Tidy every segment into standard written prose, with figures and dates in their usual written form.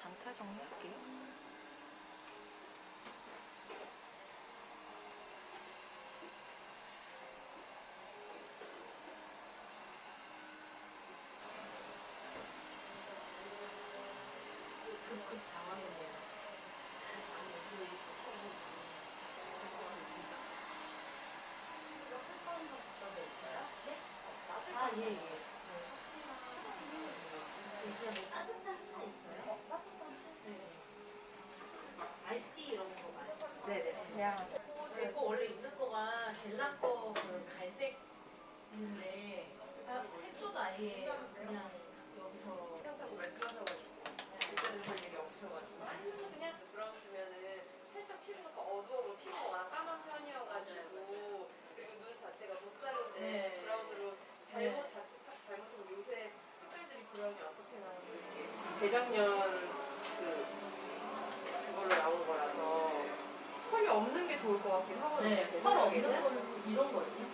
잔털 정리할게요. 예, 예. 따뜻한 차 있어요? 아이스티 이런 거 말고. 네네. 그냥 제 거 원래 있는 거가 젤라 거그 갈색 있는데 색조도 아예 그냥 여기서 괜찮다고 말씀하셔가지고 그때는 별 일이 없으셔가지고 아니면 그냥 브라운스면은 살짝 피부가 어두워도 피부가 워낙 까만 편이어가지고 그리고 눈 자체가 도살인데 네. 브라운으로 잘못하면 요새 색깔들이 브라운이 어떻게 나오는지 이렇게 재작년 그걸로 나온 거라서 펄이 없는 게 좋을 것 같긴 하거든요. 네, 제 펄 없는 생각에는. 거는 이런 거거든요.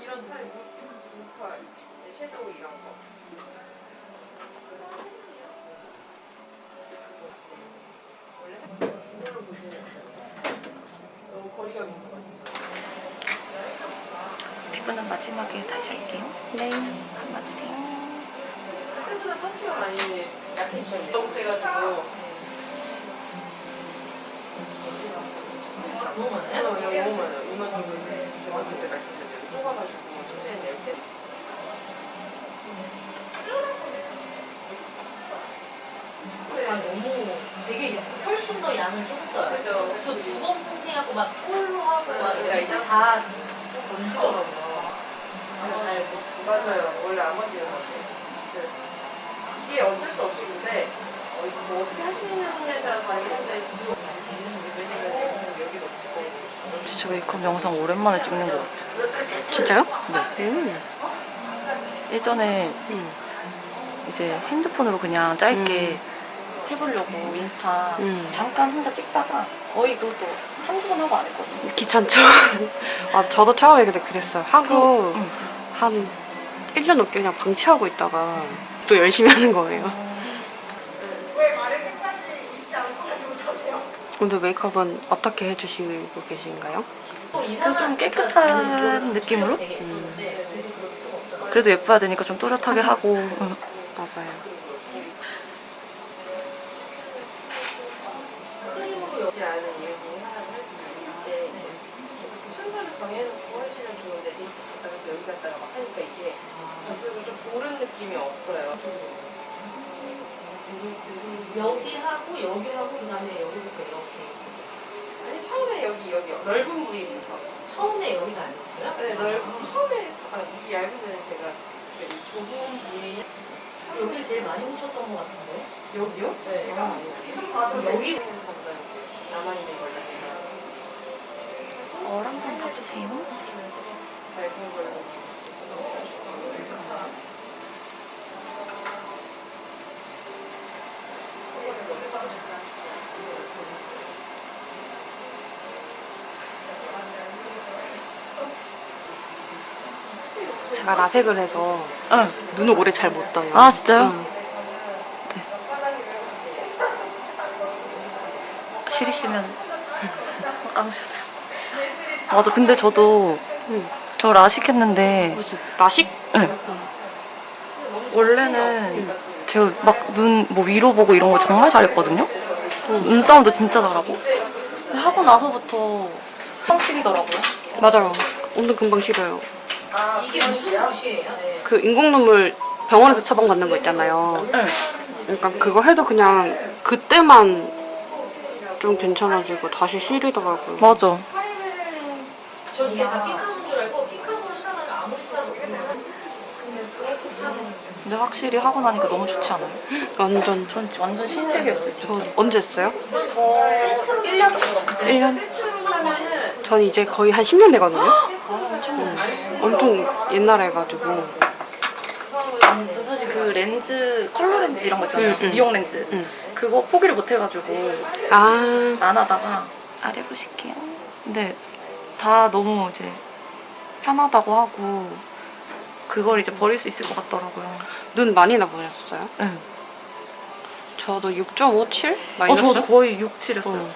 이런 차이 펄, 섀도우 이런 거. 원래 이걸로 보시면 너무 거리가 있어가지고. 피부는 마지막에 다시 할게요. 네. 감아주세요. 생각보다 터치가 많이 약해지셨네요. 너무 세가지고. 너무 많아요? 너무 많아요. 이만 정도 제가 그때 말씀드린 대로 좁아가지고 진짜 이렇게. 너무 되게 훨씬 더 양을 좀 써요. 그죠. 저 두 번 pun팅하고 막 폴로 하고 막 네, 이렇게 다 던지더라고요. 제가 잘 못. 맞아요. 원래 아버지는 이게 어쩔 수 없이 근데 이거 뭐 어떻게 하시느냐에 따라 다르긴 한데 왜냐면 여기도 없고 진짜 메이크업 영상 오랜만에 찍는 것 같아요. 진짜요? 네. 예전에 이제 핸드폰으로 그냥 짧게 해보려고 인스타 잠깐 혼자 찍다가 거의 그것도 한두 번 하고 안 했거든요. 귀찮죠? 아, 저도 처음에 근데 그랬어요. 하고 한 1년 넘게 그냥 방치하고 있다가 또 열심히 하는 거예요. 근데 메이크업은 어떻게 해주시고 계신가요? 좀 깨끗한 느낌으로? 그래도 예뻐야 되니까 좀 또렷하게 하고. 맞아요. 크림으로 여지 않은 이유 중에 하나는 사실 하실 때 순서를 정해놓고 하시면 좋은데 이렇게 갔다가 또 여기 갔다가 막 하니까 이게 전체적으로 좀 고른 느낌이 없어요. 여기 하고 여기 하고 그다음에 여기부터 이렇게. 아니 처음에 여기 넓은 부위부터. 처음에 여기가 아니었어요? 네, 처음에 이 얇은 데는 제가 이 좁은 부위 여기를 제일 많이 묻혔던 것 같은데. 여기요? 네. 지금 봐도 여기 전부 다 이제 남아있는 걸로 얼 한 번 봐주세요. 얇은 걸로. 제가 라섹을 해서 응. 눈을 오래 잘 못 떠요. 아, 진짜요? 응. 싫으시면 아무셔도. 맞아. 근데 저도 저 라식 했는데 무슨 라식? 네. 원래는 제가 막 눈 뭐 위로 보고 이런 거 정말 잘했거든요. 눈싸움도 진짜 잘하고. 근데 하고 나서부터 상실이더라고요. 맞아요. 엄청 금방 싫어요. 이게 무슨 옷이에요? 그 인공눈물 병원에서 처방받는 거 있잖아요. 응. 그러니까 그거 해도 그냥 그때만 좀 괜찮아지고 다시 시리더라고요. 맞아. 저 이게 다 피카소인 줄 알고 피카소를 사면 아무리 사도 근데 확실히 하고 나니까 너무 좋지 않아요? 완전. 전 완전 신세계였어요, 진짜. 저 언제 했어요? 저 1년? 1년? 전 이제 거의 한 10년 되거든요. 엄청 옛날에 해가지고. 저 사실 그 렌즈, 컬러 렌즈 이런 거 있잖아요. 미용 렌즈. 그거 포기를 못 해가지고 아, 안 하다가 아래 보실게요. 근데 다 너무 이제 편하다고 하고 그걸 이제 버릴 수 있을 것 같더라고요. 눈 많이 나보셨어요? 네. 저도 6.57 마이너스. 저도 거의 6, 7 했어요.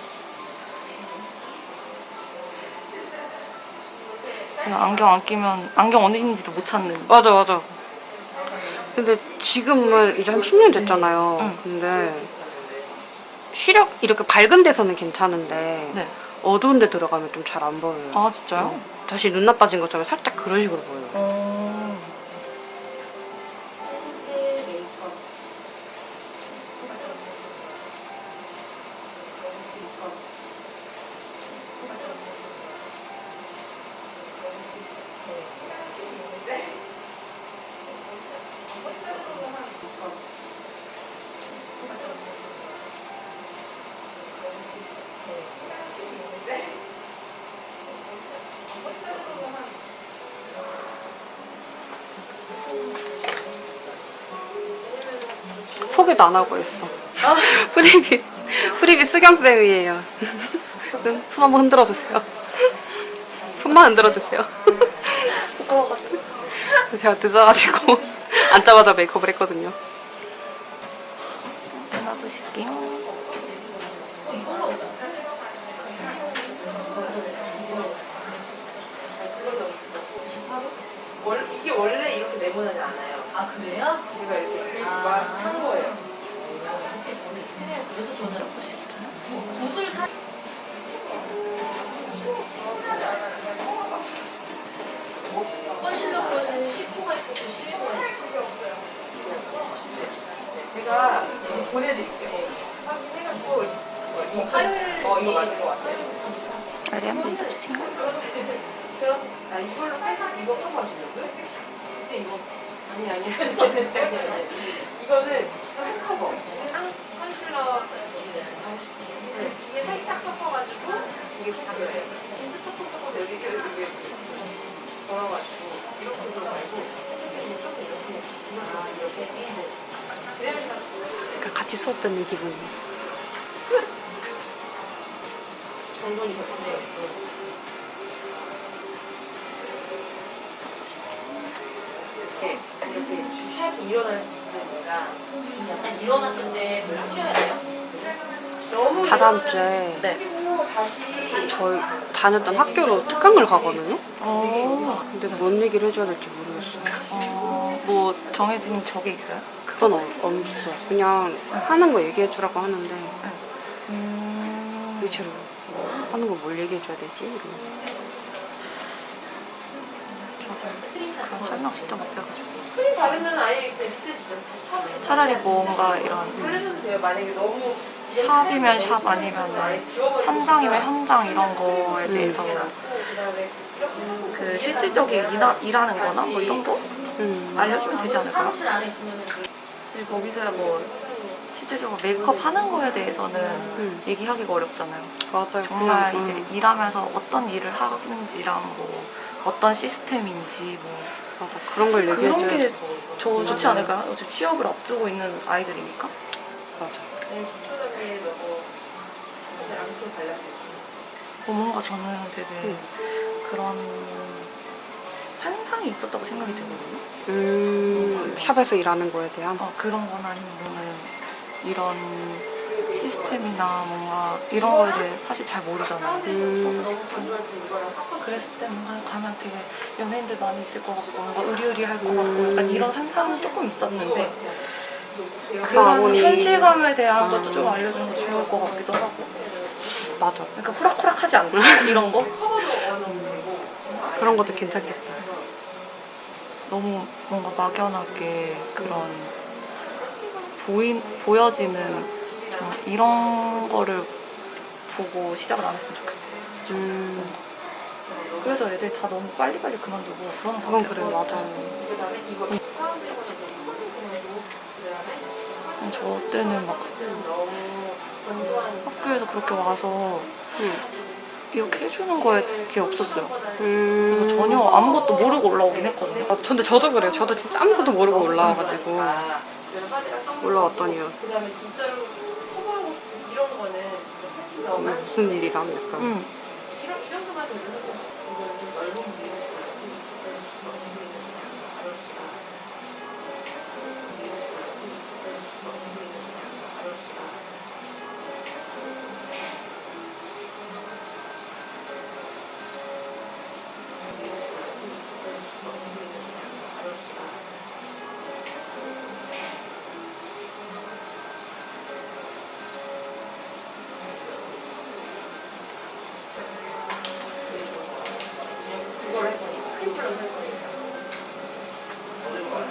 그냥 안경 안 끼면 안경 어디 있는지도 못 찾는. 맞아. 근데 지금은 이제 한 10년 됐잖아요. 응. 근데 시력 이렇게 밝은 데서는 괜찮은데 네. 어두운 데 들어가면 좀 잘 안 보여요. 아 진짜요? 다시 눈 나빠진 것처럼 살짝 그런 식으로 보여요. 소개도 안 하고 있어. 프리비 수경쌤이에요. 손 한번 흔들어주세요. 손만 흔들어주세요. 제가 늦어가지고 앉자마자 메이크업을 했거든요. 해봐보실게요. 이게 원래 이렇게 네모나지 않아요. 아 그래요? 제가 이렇게 아. 한 거예요. 그래서 저는 붓을 사. 컨실러 버전은 10호가 있고 11호가 있고. 제가 보내드릴게요. 확인해가지고 화요일에 이거 맞는 것 같아요. 빨리 한번 입어주세요. 그럼 이걸로 살짝 이거 하고 하시려고요? 근데 이거 아니 이거는 컬커버 컨실러 이게 살짝 섞어가지고 이게 다그래요 진짜 조금 여기 이게 걸어가지고 이렇게 들어가고 조금 이렇게 그래야지 그러니까 같이 수업 듣는 기분이. 정돈이 됐네요. 이렇게 쉽게 일어날 수 있으니까 약간 일어났을 때 뭘 뿌려야 돼요? 너무 다다음 주에 네. 그리고 다시 저희 다녔던 학교로 특강을 가거든요. 근데 근데 뭔 얘기를 해줘야 될지 모르겠어요. 뭐 정해진 적이 있어요? 그건 없어. 그냥 하는 거 얘기해주라고 하는데 대체로 하는 거 뭘 얘기해줘야 되지? 이러면서. 그런 설명 진짜 못해가지고. 크림 바르면 아예 리셋이죠. 다시 처음에 차라리 뭔가 이런 바르면 돼요. 만약에 너무 샵이면 샵 아니면 현장이면 현장 이런 거에 대해서 그다음에 그 실질적인 일하는 거나 뭐 이런 거 알려주면 되지 않을까요? 사무실 안에 있으면 그리고 거기서 뭐 실질적으로 메이크업 하는 거에 대해서는 얘기하기가 어렵잖아요. 맞아요. 정말 그냥, 이제 일하면서 어떤 일을 하는지랑 뭐 어떤 시스템인지 뭐 맞아. 그런 걸 그런 얘기해줘야 게 좋지 않을까요? 어차피 취업을 앞두고 있는 아이들이니까. 맞아. 기초단에 너무 아직 안좀 발랐어요. 뭔가 저는 되게 그런 환상이 있었다고 생각이 들거든요. 샵에서 일하는 거에 대한. 그런 거나 아니면 이런 시스템이나 뭔가 이런 거에 대해 사실 잘 모르잖아요. 너무 건조할 때 이거랑 섞어서 그랬을 때 뭔가 가면 되게 연예인들 많이 있을 것 같고 뭔가 의리의리할 것 같고 약간 이런 환상은 조금 있었는데 그런 아버님. 현실감에 대한 것도 좀 알려주는 거 좋을 것 같기도 하고 맞아. 그러니까 호락호락하지 않나? 이런 거? 그런 것도 괜찮겠다. 너무 뭔가 막연하게 그런 보여지는 정말 이런 거를 보고 시작을 안 했으면 좋겠어요. 그래서 애들 다 너무 빨리빨리 그만두고 그런 거 그건 그래요. 맞아. 그다음에 이거 저 때는 막 너무 건조한 학교에서 그렇게 와서 이렇게 해주는 거에 게 없었어요. 그래서 전혀 아무것도 모르고 올라오긴 했거든요. 근데 저도 그래요. 저도 진짜 아무것도 모르고 올라와가지고 올라왔더니요. 그다음에 진짜로 커버하고 이런 거는 진짜 훨씬 더 많이 무슨 일이랑 약간. 이런 것만 되면 사실 이거는 좀 넓은 무대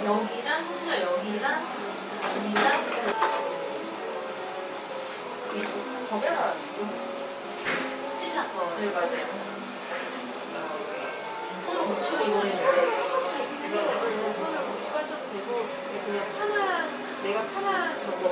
여기랑 심지어 여기랑 여기랑 거기가 스틸라 거 네 맞아요. 손으로 붙이고 이걸 했는데 손을 붙이고 하셔도 되고 그냥 편한 내가 편한 저거.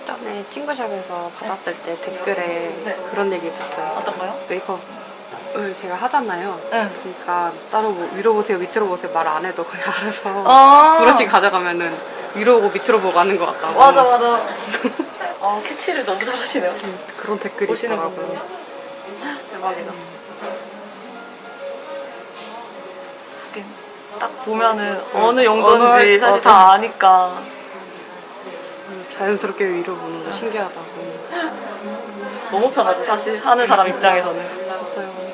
전에 친구샵에서 받았을 때 댓글에 네. 그런 얘기 있었어요. 어떤 거요? 메이크업을 제가 하잖아요. 응. 그러니까 따로 뭐 위로 보세요, 밑으로 보세요 말 안 해도 그냥 알아서 아 브러쉬 가져가면은 위로 보고 밑으로 보고 하는 것 같다고. 맞아 맞아. 아 캐치를 너무 잘하시네요. 그런 댓글이 보시는 있더라고요. 분들요? 대박이다. 하긴 딱 보면은 어느 용도인지 사실 다 아니까. 자연스럽게 위로 보는 거 신기하다고. 너무 편하죠 사실 하는 사람 입장에서는. 맞아요.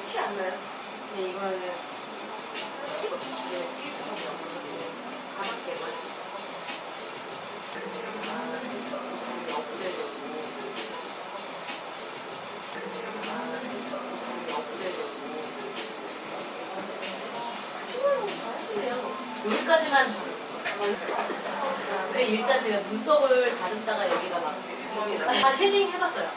티 안 나요? 네 이거는 여기까지만. 근데 일단 제가 눈썹을 다듬다가 여기가 막 다 쉐딩 해봤어요.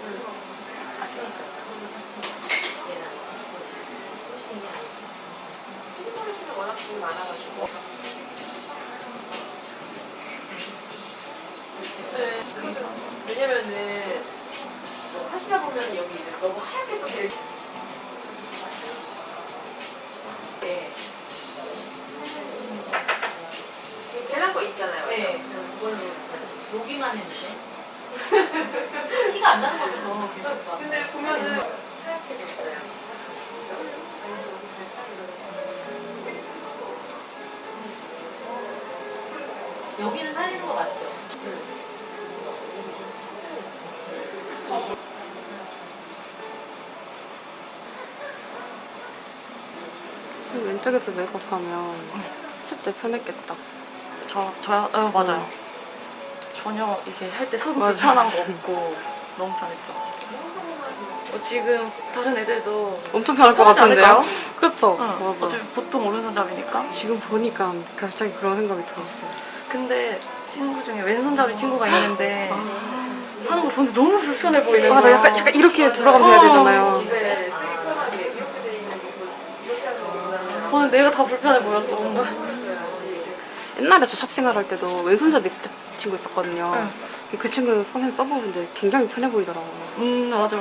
피부버릇이 워낙 좀 많아가지고 왜냐면은 뭐 하시다 보면 여기 이제 너무 하얗게 또 될 네. 계란 거 있잖아요. 네, 그걸로 녹이만 했는데 티가 안 나는 거죠. 저 계속 막. 근데 보면은 하얗게 됐어요. 여기는 살리는 거 맞죠? 왼쪽에서 메이크업하면 했을 때 편했겠다. 저요? 맞아요. 전혀 이게 할 때 손 맞아. 불편한 거 없고 너무 편했죠. 지금 다른 애들도 엄청 편할 것 편하지 같은데요? 않을까요? 그쵸? 응. 맞아. 어차피 보통 오른손잡이니까. 지금 보니까 갑자기 그런 생각이 들었어요. 근데 친구 중에 왼손잡이 친구가 있는데 하는 거 보는데 너무 불편해 보이는 맞아, 거야. 약간 이렇게 돌아가면서 해야 되잖아요. 네, 쓰기 편하게 이렇게 돼 있는 거 이렇게 하는 거보다는 보는 내가 다 불편해 보였어 뭔가. 옛날에 저 샵 생활할 때도 왼손잡이 스텝 친구 있었거든요. 응. 그 친구는 선생님 써보는데 굉장히 편해 보이더라고요. 맞아.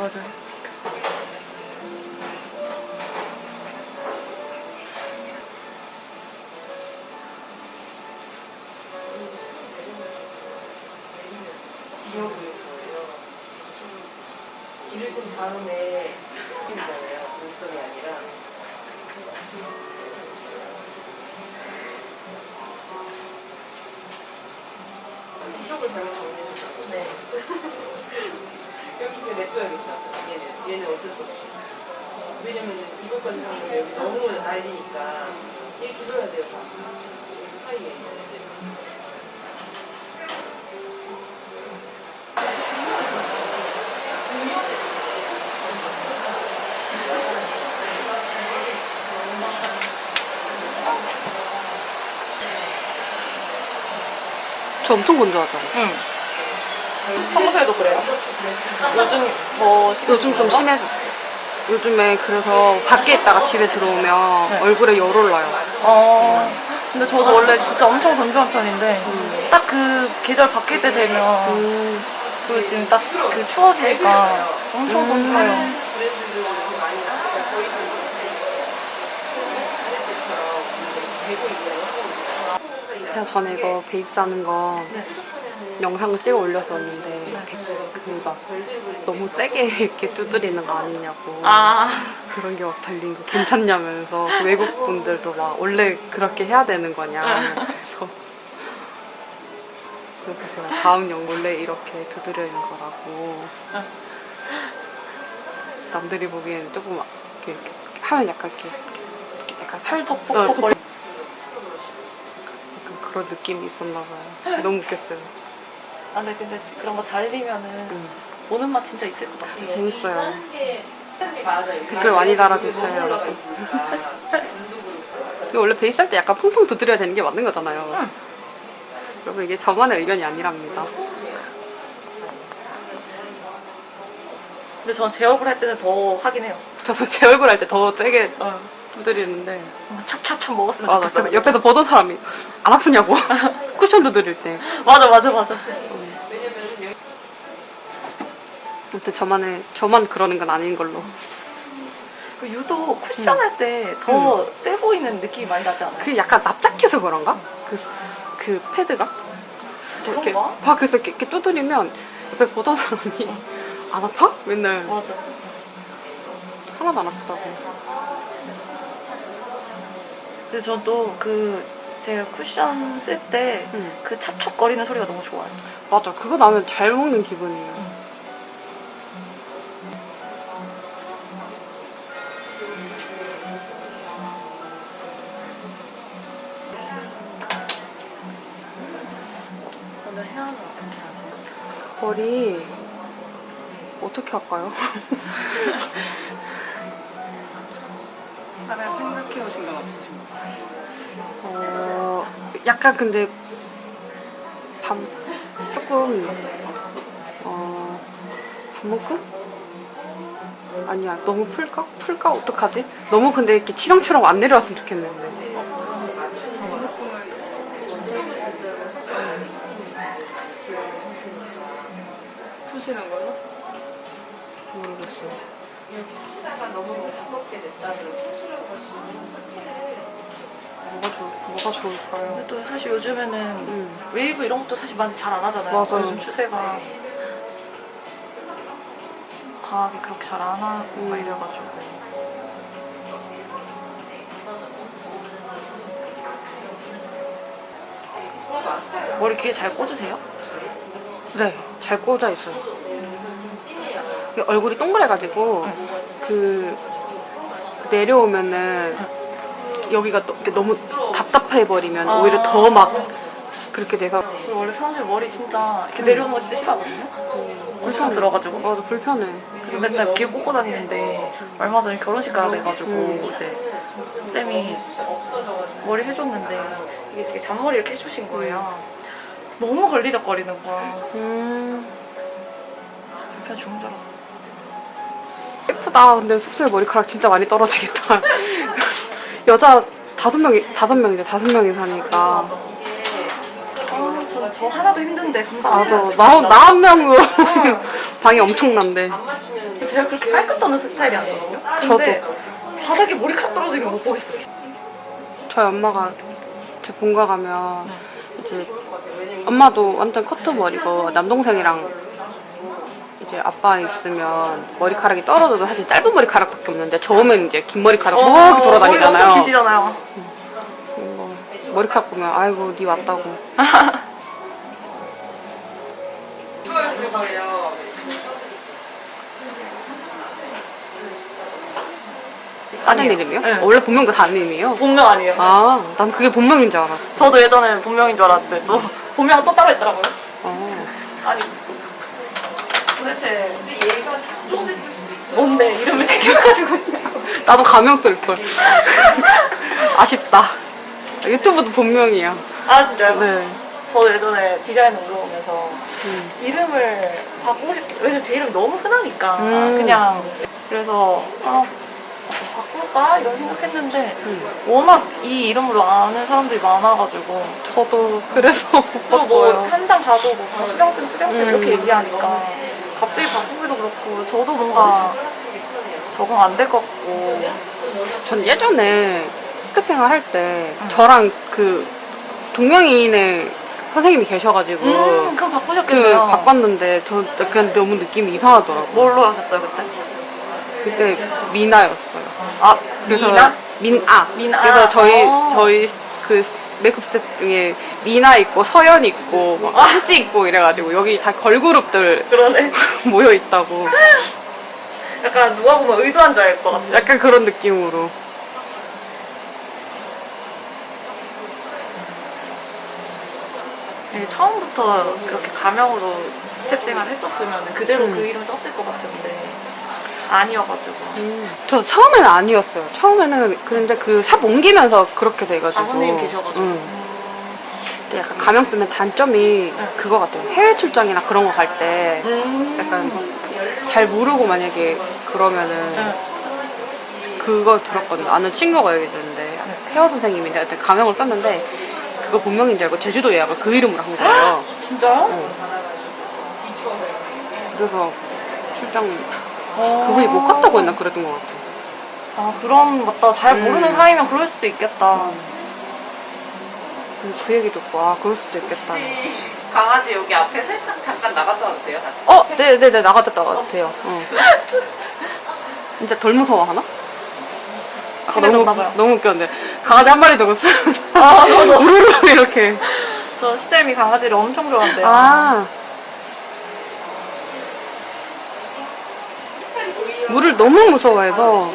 비어 보일 거예요. 기르신 다음에 이잖아요. 눈썹이 아니라. 이쪽을 잘못 정리해줬다고? 네. 여기 그냥 냅둬야겠다. 얘는 어쩔 수 없이. 왜냐면 이것까지 하면 여기 너무 날리니까 얘 길어야 돼요. 다. 사이에. 저 엄청 건조하죠? 응. 평소에도 그래요? 요즘 뭐 요즘 좀 심해졌어요. 요즘에 그래서 밖에 있다가 집에 들어오면 네. 얼굴에 열 올라요. 근데 저도 원래 진짜 엄청 건조한 편인데 딱 그 계절 바뀔 때 되면 그리고 지금 딱 그 추워지니까 엄청 건조해요. 브랜드들 많이 나니까 저희도 지네트처럼 되고 있어요. 그래서 전에 이거 베이스 하는 거 네. 영상을 찍어 올렸었는데 막 너무 세게 이렇게 두드리는 거 아니냐고. 아, 그런 게 막 달린 거 괜찮냐면서 외국 분들도 막 원래 그렇게 해야 되는 거냐. 그래서 제가 다음 영 원래 이렇게 두드리는 거라고. 남들이 보기에는 조금 이렇게 하면 약간 약간 살도 뻑뻑거리. 약간 그런 느낌이 있었나 봐요. 너무 웃겼어요. 아, 근데 그런 거 달리면은 보는 맛 진짜 있을 것 같아요. 재밌어요. 하는 게 맞아요. 댓글 많이 달아주세요, 여러분. 이거 원래 베이스 할 때 약간 퐁퐁 두드려야 되는 게 맞는 거잖아요. 여러분, 이게 저만의 의견이 아니랍니다. 근데 전 제 얼굴 할 때는 더 하긴 해요. 저도 제 얼굴 할 때 더 세게 두드리는데. 찹찹찹 먹었으면 맞아. 좋겠어요. 그래서 옆에서 보던 사람이 안 아프냐고. 쿠션 두드릴 때. 맞아. 아무튼 저만 그러는 건 아닌 걸로. 그 유독 쿠션 할 때 더 세 보이는 느낌이 많이 나지 않아요? 그 약간 납작해서 그런가? 그 패드가? 이렇게 그런가? 봐, 그래서 이렇게 두드리면 옆에 보던 사람이 안 아파? 맨날 맞아. 하나도 안 아프다고. 그래서 전 또 제가 쿠션 쓸 때 그 찹찹거리는 소리가 너무 좋아요. 맞아, 그거 나면 잘 먹는 기분이에요. 오늘 헤어는 어떻게 하세요? 머리 어떻게 할까요? 하나 생각해 오신 건 없으신 거죠? 약간 근데 조금 반묶음? 아니야, 너무 풀까? 풀까? 어떡하지? 너무 근데 이렇게 치렁치렁 안 내려왔으면 좋겠는데. 푸시는 걸로? 모르겠어요. 푸시다가 너무 무겁게 됐다면 푸시라고 할 수 있는 뭐가 좋을까요? 근데 또 사실 요즘에는 웨이브 이런 것도 사실 많이 잘 안 하잖아요. 맞아요. 요즘 추세가 과하게 그렇게 잘 안 하고 막 이래가지고. 머리 귀에 잘 꽂으세요? 네, 잘 꽂아 있어요. 얼굴이 동그래가지고 내려오면은 여기가 너무 답답해버리면 오히려 더 막 그렇게 돼서. 그리고 원래 평소에 머리 진짜 이렇게 내려오는 거 진짜 싫어하거든요. 불편스러워가지고. 맞아, 불편해. 그래서 맨날 귀에 꽂고 다니는데 얼마 전에 결혼식 가야 돼가지고 이제 쌤이 머리 해줬는데 이게 되게 잔머리 이렇게 해주신 거예요. 너무 걸리적거리는 거야. 불편 죽는 줄 알았어. 예쁘다. 근데 숙소에 머리카락 진짜 많이 떨어지겠다. 여자 5명이 사니까. 저 하나도 힘든데 감당해야 맞아. 나 한 명으로 방이 엄청난데. 제가 그렇게 깔끔 떠는 스타일이 아니거든요. 근데 바닥에 머리카락 떨어지면 못 보겠어요. 저희 엄마가 제 본가 가면 이제 엄마도 완전 커트머리고 남동생이랑 이제 아빠 있으면 머리카락이 떨어져도 사실 짧은 머리카락밖에 없는데 저으면 이제 긴 머리카락 막 돌아다니잖아요. 엄청 기시잖아요. 머리카락 보면 아이고 니 왔다고. 이거였을 거예요. 다른 이름이요? 네. 원래 본명도 다른 이름이에요? 본명 아니에요. 아, 난 그게 본명인 줄 알았어. 저도 예전에 본명인 줄 알았는데 또 본명 또 따로 있더라고요. 아니 도대체 얘가 좀 됐을 수도 있어. 뭔데 이름을 새겨가지고 나도 가명 쓸걸. 아쉽다. 유튜브도 본명이야. 아 진짜요? 네. 저도 예전에 디자인 올라오면서 이름을 바꾸고 왜냐면 제 이름이 너무 흔하니까 그냥 그래서 바꿀까 이런 생각했는데 워낙 이 이름으로 아는 사람들이 많아가지고 저도 그래서 못 또 뭐 바꿔요. 현장 가도 뭐 수경쌤 이렇게 얘기하니까 갑자기 바꾸기도 그렇고 저도 뭔가 적응 안 될 것 같고. 전 예전에 스텝 생활 할 때 저랑 그 동명이인의 선생님이 계셔가지고 그럼 그 바꾸셨겠네요. 바꿨는데 저 그냥 너무 느낌이 이상하더라고. 뭘로 하셨어요 그때? 그때 미나였어요. 아 그래서 미나? 민아. 민아. 그래서 어. 저희 그 메이크업 스텝 중에 미나 있고 서연 있고 막 한지 있고 이래가지고 여기 다 걸그룹들 그러네. 모여 있다고. 약간 누가 보면 의도한 줄 알 것 같아. 약간 그런 느낌으로. 네, 처음부터 그렇게 가명으로 스텝 생활 했었으면 그대로 그 이름 썼을 것 같은데 아니어가지고. 저 처음에는 아니었어요. 처음에는 그런데 그 샵 옮기면서 그렇게 돼가지고. 아, 선생님 계셔가지고. 근데 약간 가명 쓰면 단점이 그거 같아요. 해외 출장이나 그런 거 갈 때 약간 잘 모르고 만약에 그러면은 그거 들었거든요. 아는 친구가 얘기해주는데 헤어 선생님인데 하여튼 가명을 썼는데 그거 본명인 줄 알고 제주도 예약을 그 이름으로 한 거예요. 진짜요? 그래서 출장 그분이 못 갔다고 했나 그랬던 것 같아요. 아 그런 맞다. 잘 모르는 사이면 그럴 수도 있겠다. 그 얘기 듣고 아 그럴 수도 있겠다. 강아지 여기 앞에 살짝 잠깐 나갔다 와도 돼요? 같이? 네네네 나갔다 와도 진짜 덜 무서워하나? 아까 친해졌나봐요. 너무 웃겼는데 강아지 한 마리 적었어요. 아 저도. 우르르 이렇게. 저 시절미 강아지를 엄청 좋아한대요. 아 물을 너무 무서워해서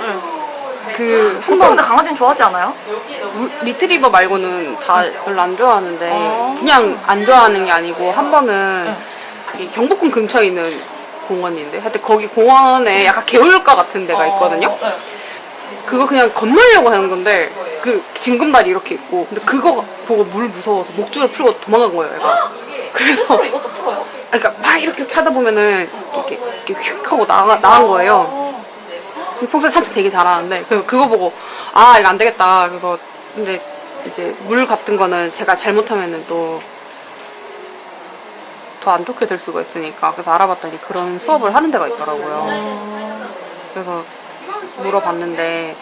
그 보통 근데 강아지는 좋아하지 않아요? 리트리버 말고는 다 별로 안 좋아하는데 아. 그냥 안 좋아하는 게 아니고 한 번은 이 경복궁 근처에 있는 공원인데 하여튼 거기 공원에 약간 개울가 같은 데가 있거든요. 네. 그거 그냥 건너려고 하는 건데 그 징검다리 이렇게 있고 근데 그거 보고 물 무서워서 목줄을 풀고 도망간 거예요 얘가. 그래서 이것도 풀어요? 그러니까 막 이렇게 하다 보면은 이렇게 휙 하고 나간 거예요. 평소에 산책 되게 잘하는데 그래서 그거 보고 아 이거 안 되겠다. 그래서 근데 이제 물 같은 거는 제가 잘못하면은 또 더 안 좋게 될 수가 있으니까 그래서 알아봤더니 그런 수업을 하는 데가 있더라고요. 그래서 물어봤는데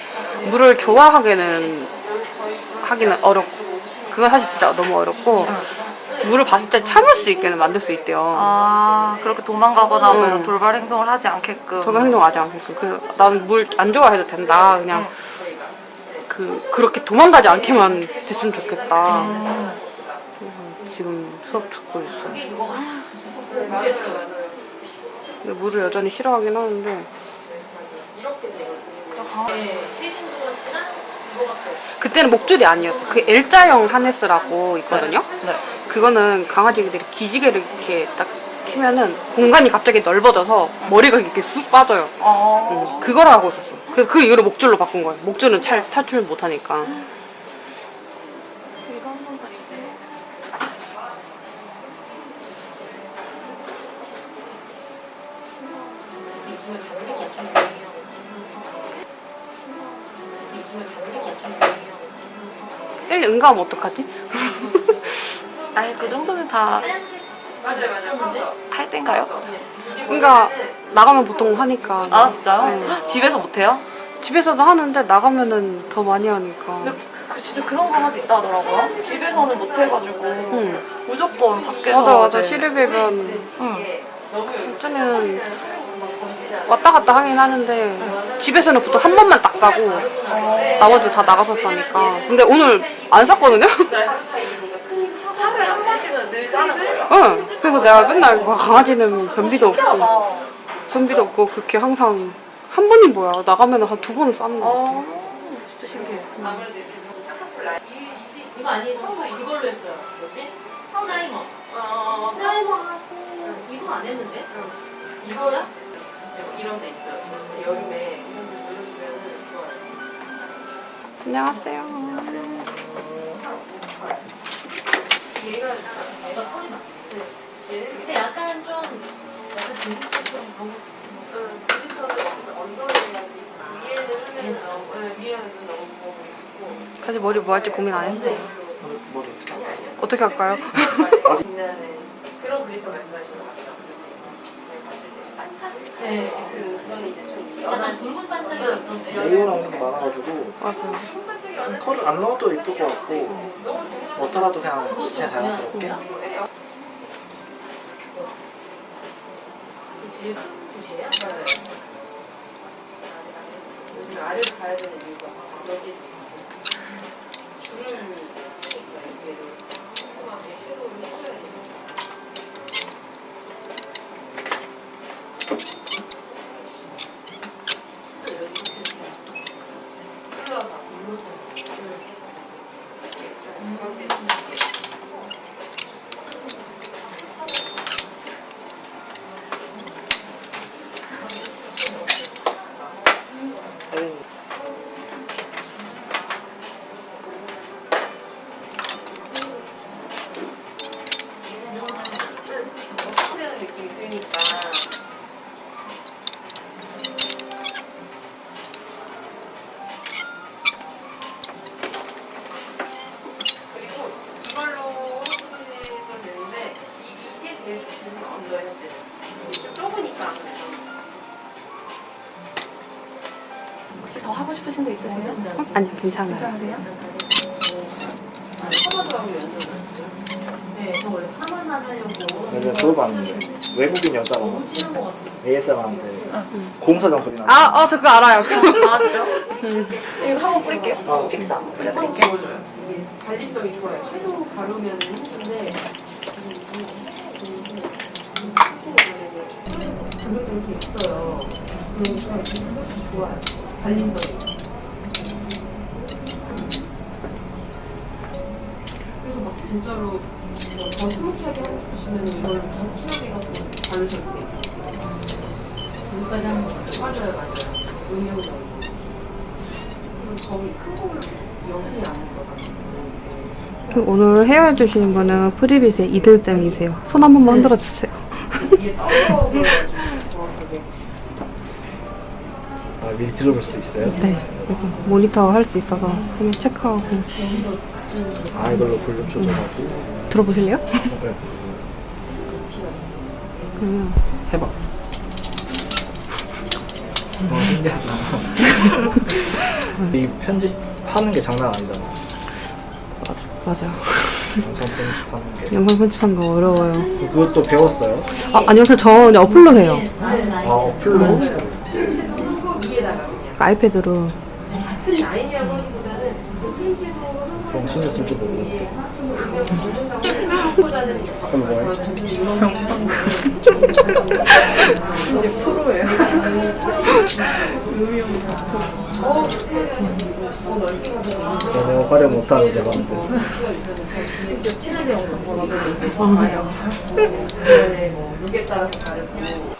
물을 좋아하기는 어렵고 그건 사실 진짜 너무 어렵고 물을 봤을 때 참을 수 있게는 만들 수 있대요. 아 그렇게 도망가거나 뭐 이런 돌발 행동을 하지 않게끔. 저도 행동하지 않겠고 나는 물 안 좋아해도 된다. 그냥 그렇게 도망가지 않게만 됐으면 좋겠다. 지금 수업 듣고 있어요. 근데 물을 여전히 싫어하긴 하는데 그때는 목줄이 아니었어. 그 L자형 하네스라고 있거든요. 네. 그거는 강아지들이 기지개를 이렇게 딱 키면은 공간이 갑자기 넓어져서 머리가 이렇게 쑥 빠져요. 그거를 하고 있었어. 그 이후로 목줄로 바꾼 거예요. 목줄은 탈출 못하니까. 이거 한번 봐주세요. 일 응가하면 어떡하지? 아니 그 정도는 다 맞아요. 할 땐가요? 그러니까 나가면 보통 하니까. 아 진짜요? 네. 집에서 못해요? 집에서도 하는데 나가면은 더 많이 하니까. 근데 그 진짜 그런 강아지 있다 하더라고요. 집에서는 못해가지고 무조건 밖에서. 맞아. 이제- 시르베면 응. 저는 왔다 갔다 하긴 하는데 집에서는 보통 한 번만 딱 싸고 나머지 다 나가서 싸니까. 근데 오늘 안 샀거든요? 하루에 한 번씩은 늘 싸는 거예요. 응. 그래서 내가 맨날 와, 강아지는 변비도 없고 신기하다. 변비도 없고 그렇게 항상 한 번이 뭐야 나가면 한 2번은 싸는 거 같아. 진짜 신기해. 이거 아니고 한국 이걸로 했어요. 뭐지? 프라이머. 프라이머 하고 이거 안 했는데? 이거랑 이런 데 있죠. 여름에 안녕하세요. 근데 약간 좀 약간 중국처럼 너무 사실 머리 뭐 할지 고민 안 했어. 머리 어떻게 할까요? 어떻게 할까요? 그런 그림도 말씀하시는 것 같죠. 네, 그런 이제 좀 약간 붉은 반짝이 있던데. 레이어 나오는 게 많아가지고 맞아. 컬을 안 넣어도 이쁠 것 같고 넣더라도 그냥 자연스럽게 뒤에 붓이에요? 맞아요. 요즘 아래로 가야 되는 이유가 여기 주름이 있어요. 얘를 꼼꼼하게 섀도우를 해줘야 돼요. 흘러서 푸르는 느낌이 드니까. 그리고 이걸로 해주시면 되는데 이게 제일 좋은 거예요. 이게 좀 좁으니까 아무래도. 혹시 더 하고 싶으신 데 있으세요? 아니, 괜찮아요. 괜찮으세요? 카마도 네, 저 원래 카마만 하려고. 내가 그거 봤는데 외국인 여자가 너무 찌는 것 같아요. ASMR한테 공사장 소리 나. 저 그거 알아요. 맞아요? 지금 한번 뿌릴게요. 픽스 한번 딱 뿌려드릴게요. 지워져요. 이게 발림성이 좋아요. 섀도우 바르면 힘든데 자극점이 좀 있어요. 그러니까 훨씬 좋아요. 발림성이. 그래서 막 진짜로 더 스무트하게 하고 싶으시면 이걸 더 진하게 갖고 바르셔도 돼요. 여기까지 하는 거 맞아요, 맞아요. 음영적으로. 그리고 거기 큰 거를 여기 안에 들어가요. 오늘 헤어해주시는 분은 프리빗의 이든쌤이세요. 손 한 번만 흔들어주세요. 이게 떠오르고 정확하게. 아, 미리 들어볼 수도 있어요? 네, 이거 모니터 할 수 있어서 한번 체크하고 아, 이걸로 볼륨 조절하고. 들어보실래요? 네. 그러면 해봐. 신기하다. 이 편집하는 게 장난 아니잖아. 맞아요. 영상 편집하는 게. 영상 편집한 거 어려워요. 그것도 배웠어요? 아니요, 저 그냥 어플로 해요. 아, 어플로? 위에다가 그냥. 아이패드로. 같은 라인이라고 하기보다는 그 페이지도 그럼 신경 쓸 줄 모르고. 위에 그냥 보는다고 보다는 그럼 뭐해? 이제 프로예요. 전혀 활용 못하는 제방들. 심지어 친하게 영상 보라고 이제 봐요. 네, 뭐 룩에 따라서 다르고.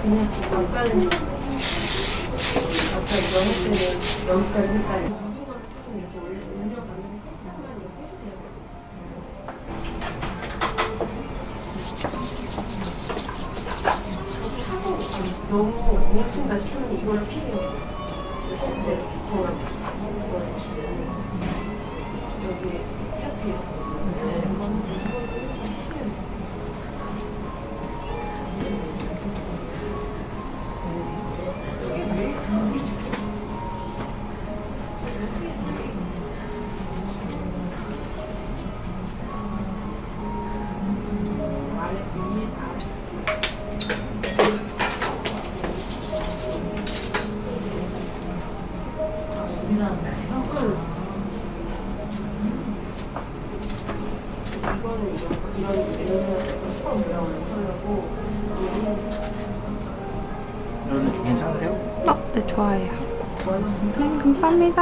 그냥 아까는 아까 영수는 여기까지 헷갈려. 좀 이렇게 올려가는 살짝만 이렇게 해주세요. 너무 뭉친다 싶으면 이걸로 피해요. 이렇게 좋아요. 여기 펴피요. 이거는 이런 처음 모양을 하려고. 여러분 괜찮으세요? 네, 좋아해요. 네, 감사합니다.